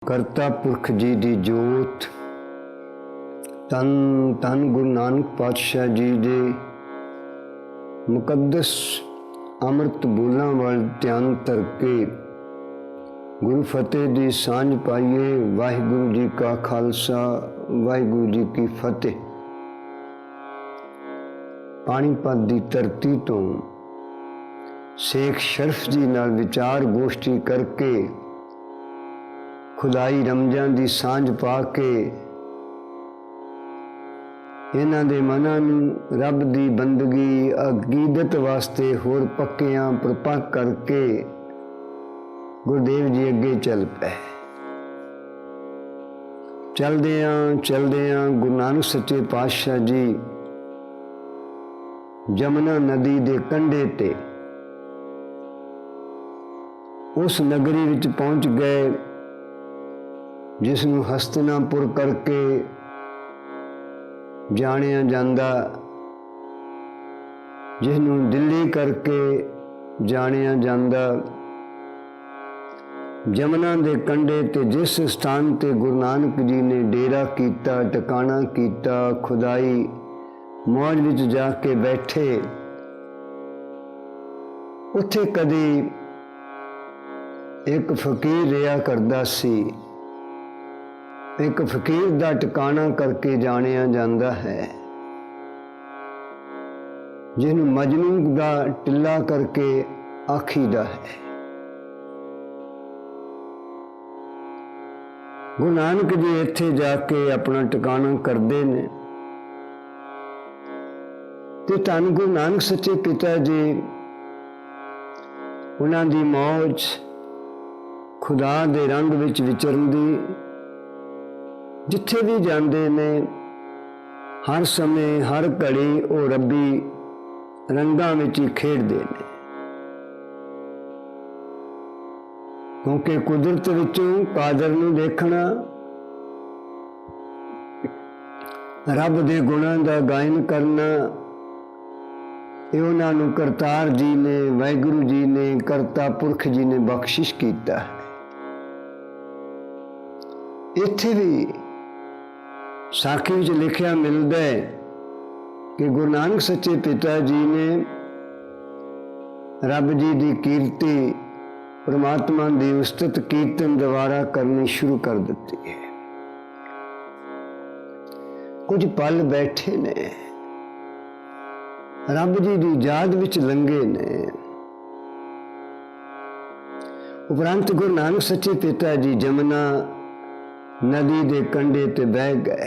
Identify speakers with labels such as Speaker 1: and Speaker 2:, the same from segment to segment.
Speaker 1: करता पुरख जी दी जोत तन तन गुरु नानक पातशाह जी दे मुकद्दस अमृत बूलों वाल ध्यान धर के गुरु फतेह दी सांझ पाइए। वाहिगुरु जी का खालसा वाहिगुरु जी की फतेह। पानीपत दी धरती तो शेख शरफ जी नाल विचार गोष्ठी करके खुदाई रमजान दी सांझ पा के इन्हां दे मनां नूं रब दी बंदगी अकीदत वास्ते होर पक्कियां प्रपक्क करके गुरुदेव जी अगे चल पे। चलदियां गुरु नानक सच्चे पातशाह जी जमुना नदी दे कंढे ते उस नगरी विच पहुंच गए जिसनूं हस्तिनापुर करके जानिया जांदा, जिसनूं दिल्ली करके जानिया जांदा। जमुना दे कंढे ते जिस स्थान ते गुरु नानक जी ने डेरा कीता, टिकाणा कीता, खुदाई मौज विच जाके बैठे, उत्थे कदी एक फकीर रिहा करदा सी। एक फकीर दा टिकाणा करके जानिया जांदा है, जिन्हों मजनू दा टिल्ला करके आखीदा है। गुरु नानक जी इत्थे जाके अपना टिकाणा करते ने ते धन गुरु नानक सच्चे पिता जी उन्हां दी मौज खुदा दे रंग विच विचरदी, जिथे भी जाते ने हर समय हर घड़ी वो रब्बी रंगां विच ही खेडदे ने। क्योंकि कुदरत विचों कादर नूं देखना, रब दे गुणां दा गायन करना, ये उन्हां नूं करतार जी ने, वाहिगुरु जी ने, करता पुरख जी ने बख्शिश कीता है। इत्थे भी साखी विच लिखिया मिलदा है कि गुरु नानक सच्चे पिता जी ने रब जी की कीर्ति, परमात्मा की उस्तत कीर्तन दोबारा करनी शुरू कर दी है। कुछ पल बैठे ने, रब जी की याद विच लंघे ने। उपरंत गुरु नानक सच्चे पिता जी जमुना नदी दे कंढे ते बह गए।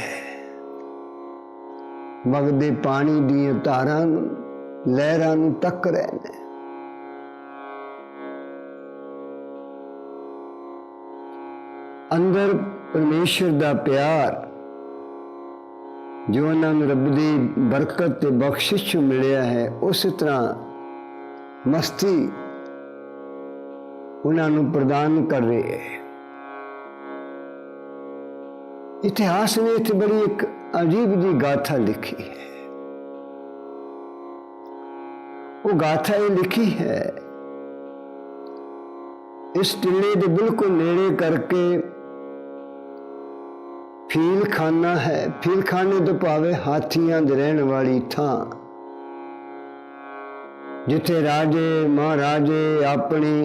Speaker 1: वगदे पानी दी धारां लहरां नूं तक रहे ने। अंदर परमेश्वर दा प्यार जो उन्हां नूं रब दी बरकत ते बख्शिश मिलिया है, उस तरह मस्ती उन्हां नूं प्रदान कर रही है। इतिहास ने इतनी बड़ी एक अजीब जी गाथा लिखी है। वो गाथा ये लिखी है, इस टिल्ले दे बिल्कुल नेड़े करके फील खाना है। फील खाने तो भावे हाथियां दे रहन वाली थां, जिथे राजे महाराजे अपनी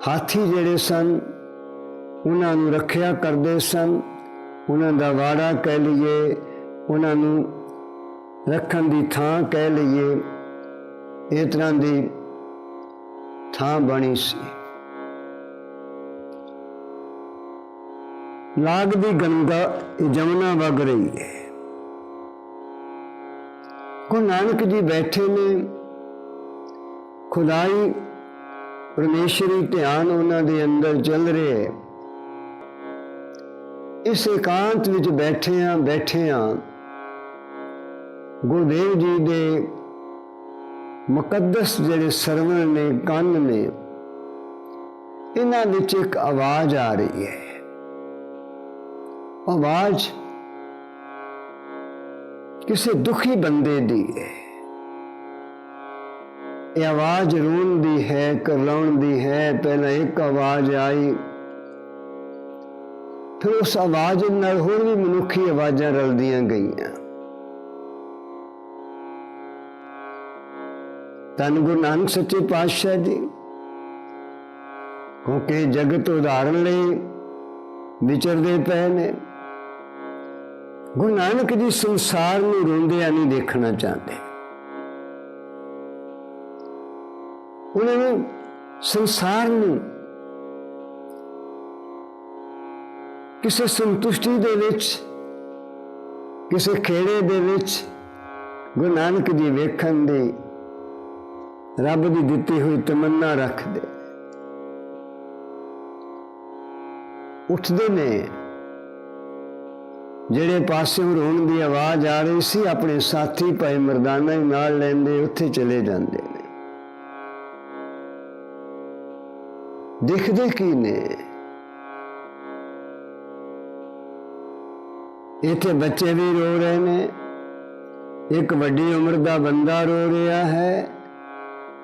Speaker 1: हाथी जेड़े सन उन्हां नूं रखिया करदे सन। उन्हां दा वाड़ा कह लीए, उन्हां नूं रखण दी थां कह लीए, इस तरह दी थां बनी सी। लाग दी गंगा जमुना वग रही है। गुरु नानक जी बैठे ने, खुदाई परमेश्वरी ध्यान उन्हां दे अंदर चल रहे है। इस एकांत विच बैठिया गुरुदेव जी दे मुकद्दस जेड़े सरवण ने, कान ने, इन्हां विच एक आवाज आ रही है। आवाज किसी दुखी बंदे दी है। ये आवाज रोन दी है, करलाउण दी है। पहला एक आवाज आई फिर उस आवाज़ नाल होर भी मनुखी आवाज़ां रलदियां गईयां। धन गुरु नानक सच्चे पातशाह जी, क्योंकि जगत उदाहरण लई विचरदे पे ने। गुरु नानक जी संसार नूं रोंदिया नहीं देखना चाहते। उन्होंने संसार नूं किसी संतुष्टि दे विच, किसी खेड़े दे विच गुरु नानक जी वेखण दी रब की दिती हुई तमन्ना रखते, उठते ने। जेड़े पासे रोण की आवाज़ आ रही सी, अपने साथी भाई मरदाना ही नाल लैंदे उत्थे चले जाते ने। दिखते की ने? इत्थे बच्चे भी रो रहे ने, एक वड्डी उम्र का बंदा रो रहा है,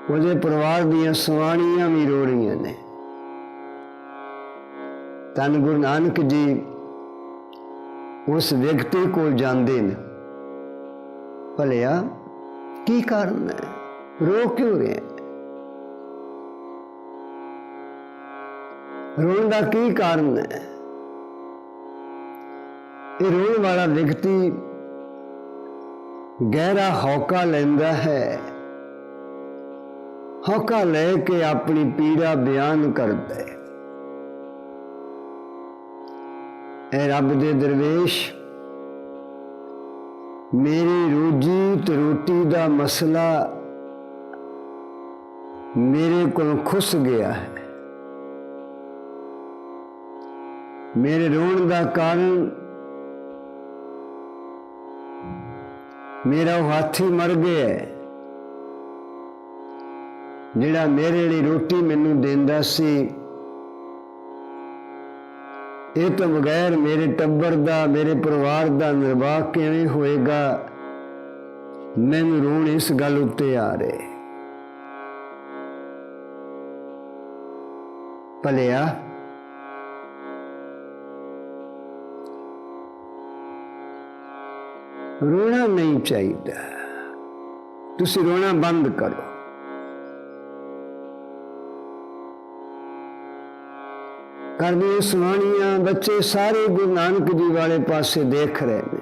Speaker 1: उसदे परिवार दीयां सवाणियां भी रो रही ने। धन गुरु नानक जी उस व्यक्ति को जाते हैं, भलिया की कारण है, रो क्यों रहे? रोण का की कारण है? ये रोण वाला व्यक्ति गहरा हौका लेंदा है, हौका लेके अपनी पीड़ा बयान करता है। ए रब दे दरवेश, मेरी रोजी ते रोटी का मसला मेरे को खुस गया है। मेरे रोण का कारण मेरा हाथी मर गया है, जिहड़ा मेरे लिए रोटी मैनू देंदा सी। ये तो बगैर मेरे टब्बर दा, मेरे परिवार का निर्वाह किवें होएगा? मैनू रोण इस गल उत्ते आ रहे। भलिया रोना नहीं चाहिए, तुसी रोना बंद करो। कर दिए सुनानियां, बच्चे सारे गुरु नानक जी वाले पासे देख रहे हैं।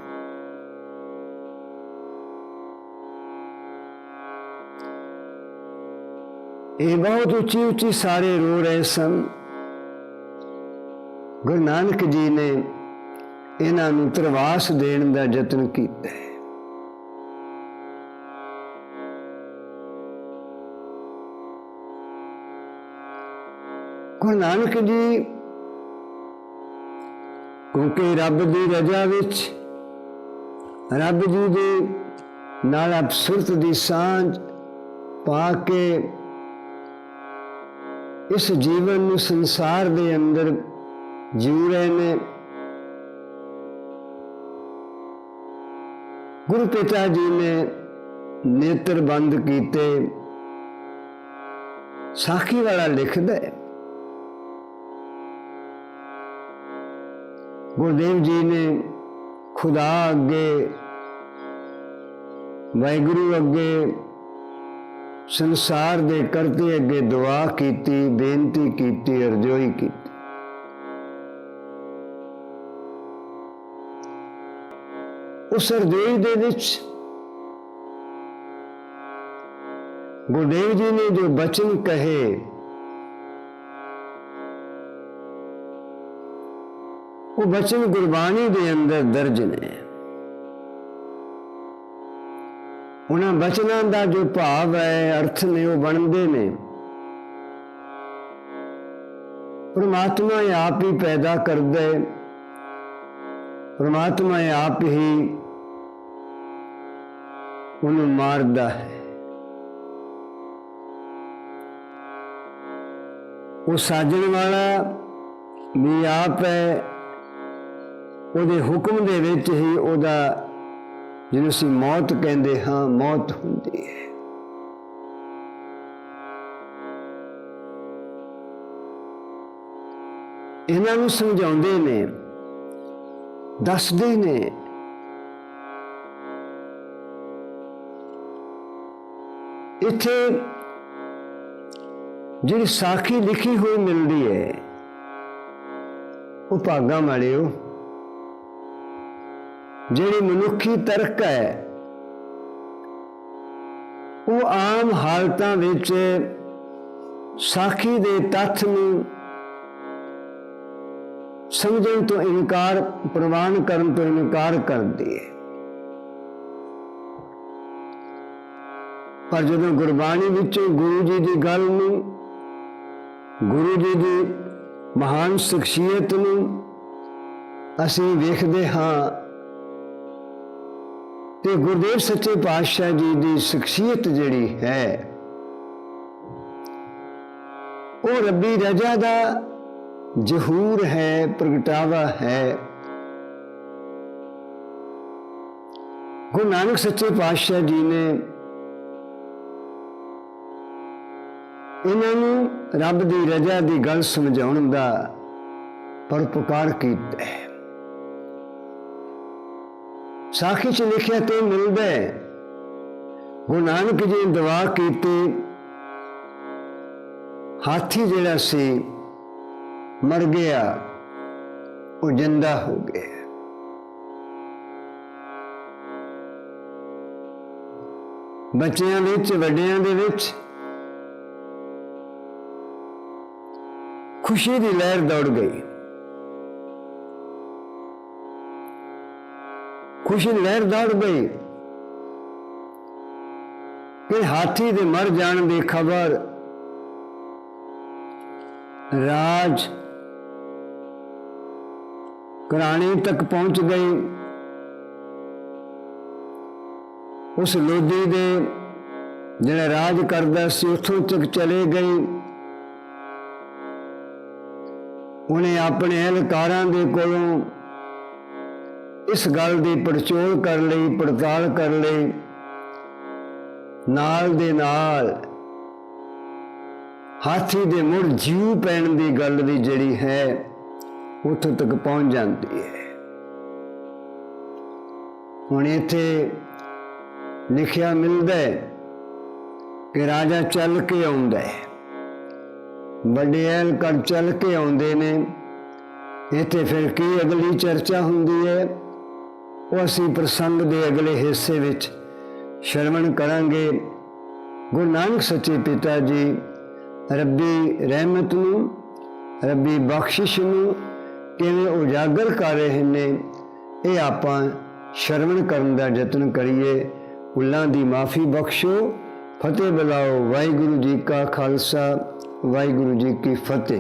Speaker 1: ये बहुत उची उची सारे रो रहे सन। गुरु नानक जी ने इन्हां नूं तरवास देण दा यतन कीता। गुरु नानक जी क्योंकि रब की रजा विच, रब जी दे नाल अपसुरत दी सांझ पा के इस जीवन नूं संसार दे अंदर जी रहे ने। गुरु पिता जी ने नेत्र बंद कीते। साखी वाला लिखदा है, गुरुदेव जी ने खुदा अगे, वाहिगुरु अगे, संसार दे करते अगे दुआ कीती, बेनती कीती, अरजोई की। उस अरजोई दे विच गुरुदेव जी ने जो बचन कहे, वो बचन गुरबाणी दे अंदर दर्ज ने। उन्हां बचनां दा जो भाव है, अर्थ ने, वो बनते ने। परमात्मा आप ही पैदा करदा है, परमात्मा आप ही उन्हें मारदा है। वो साजण वाला भी आप है, ਉਹਦੇ हुक्म ਦੇ ਵਿੱਚ ਹੀ ਉਹਦਾ ਜਿਹਨੂੰ ਅਸੀਂ ਮੌਤ ਕਹਿੰਦੇ ਹਾਂ, ਮੌਤ ਹੁੰਦੀ ਹੈ। ਇਹਨਾਂ ਨੂੰ ਸਮਝਾਉਂਦੇ ਨੇ ਦੱਸਦੇ ਨੇ। ਇੱਥੇ ਜਿਹੜੀ ਸਾਖੀ ਲਿਖੀ ਹੋਈ ਮਿਲਦੀ ਹੈ ਉਹ ਭਾਗਾਂ ਵਾਲਿਓ, ਜਿਹੜੀ ਮਨੁੱਖੀ ਤਰਕ ਹੈ ਉਹ ਆਮ ਹਾਲਤਾਂ ਵਿੱਚ ਸਾਖੀ ਦੇ ਤੱਥ ਨੂੰ ਸਮਝਣ ਤੋਂ ਇਨਕਾਰ, ਪ੍ਰਵਾਨ ਕਰਨ ਤੋਂ ਇਨਕਾਰ ਕਰਦੀ ਹੈ। ਪਰ ਜਦੋਂ ਗੁਰਬਾਣੀ ਵਿੱਚੋਂ ਗੁਰੂ ਜੀ ਦੀ ਗੱਲ ਨੂੰ, ਗੁਰੂ ਜੀ ਦੀ ਮਹਾਨ ਸ਼ਖਸੀਅਤ ਨੂੰ ਅਸੀਂ ਵੇਖਦੇ ਹਾਂ ਤੇ ਗੁਰਦੇਵ ਸੱਚੇ ਪਾਤਸ਼ਾਹ ਜੀ ਦੀ ਸ਼ਖਸੀਅਤ ਜਿਹੜੀ ਹੈ ਉਹ ਰੱਬੀ ਰਜ਼ਾ ਦਾ ਜ਼ਹੂਰ ਹੈ, ਪ੍ਰਗਟਾਵਾ ਹੈ। ਗੁਰੂ ਨਾਨਕ ਸੱਚੇ ਪਾਤਸ਼ਾਹ ਜੀ ਨੇ ਇਹਨਾਂ ਨੂੰ ਰੱਬ ਦੀ ਰਜ਼ਾ ਦੀ ਗੱਲ ਸਮਝਾਉਣ ਦਾ ਪਰਉਪਕਾਰ ਕੀਤਾ ਹੈ। ਸਾਖੀ 'ਚ ਲਿਖਿਆ ਤੇ ਮਿਲਦਾ ਹੈ, ਗੁਰੂ ਨਾਨਕ ਜੀ ਨੇ ਦੁਆ ਕੀਤੀ, ਹਾਥੀ ਜਿਹੜਾ ਸੀ ਮਰ ਗਿਆ, ਉਹ ਜਿੰਦਾ ਹੋ ਗਿਆ। ਬੱਚਿਆਂ ਵਿੱਚ, ਵੱਡਿਆਂ ਦੇ ਵਿੱਚ खुशी की लहर दौड़ गई। खुशी की लहर दौड़ गई कि हाथी के मर जाने की खबर राज घराने तक पहुंच गई। उस लोधी दे जिहड़ा राज करदा सी उत्थों तक चले गई। उन्हें अपने एहलकारां दे कोलों इस गल की पड़चोल कर लई, पड़ताल कर लई। नाल दे नाल हाथी दे मुड़ जीव पैण की गल भी जिहड़ी है उत्थों तक पहुंच जाती है। हुण इत्थे लिखिया मिलता है कि राजा चल के आउंदा है, बड़े एहलकार चल के आउंदे ने। इत्थे फिर की अगली चर्चा हुंदी है वो असीं प्रसंग दे अगले हिस्से विच श्रवण करांगे। गुरु नानक सच्चे पिता जी रब्बी रहमत नूं, रब्बी बख्शिश नूं किवें उजागर कर रहे ने, ये आपां श्रवण करन दा यतन करिए। भुल्लां दी माफ़ी बख्शो। फतेह बुलाओ। वाहिगुरू जी का खालसा, वाहिगुरू जी की फतेह।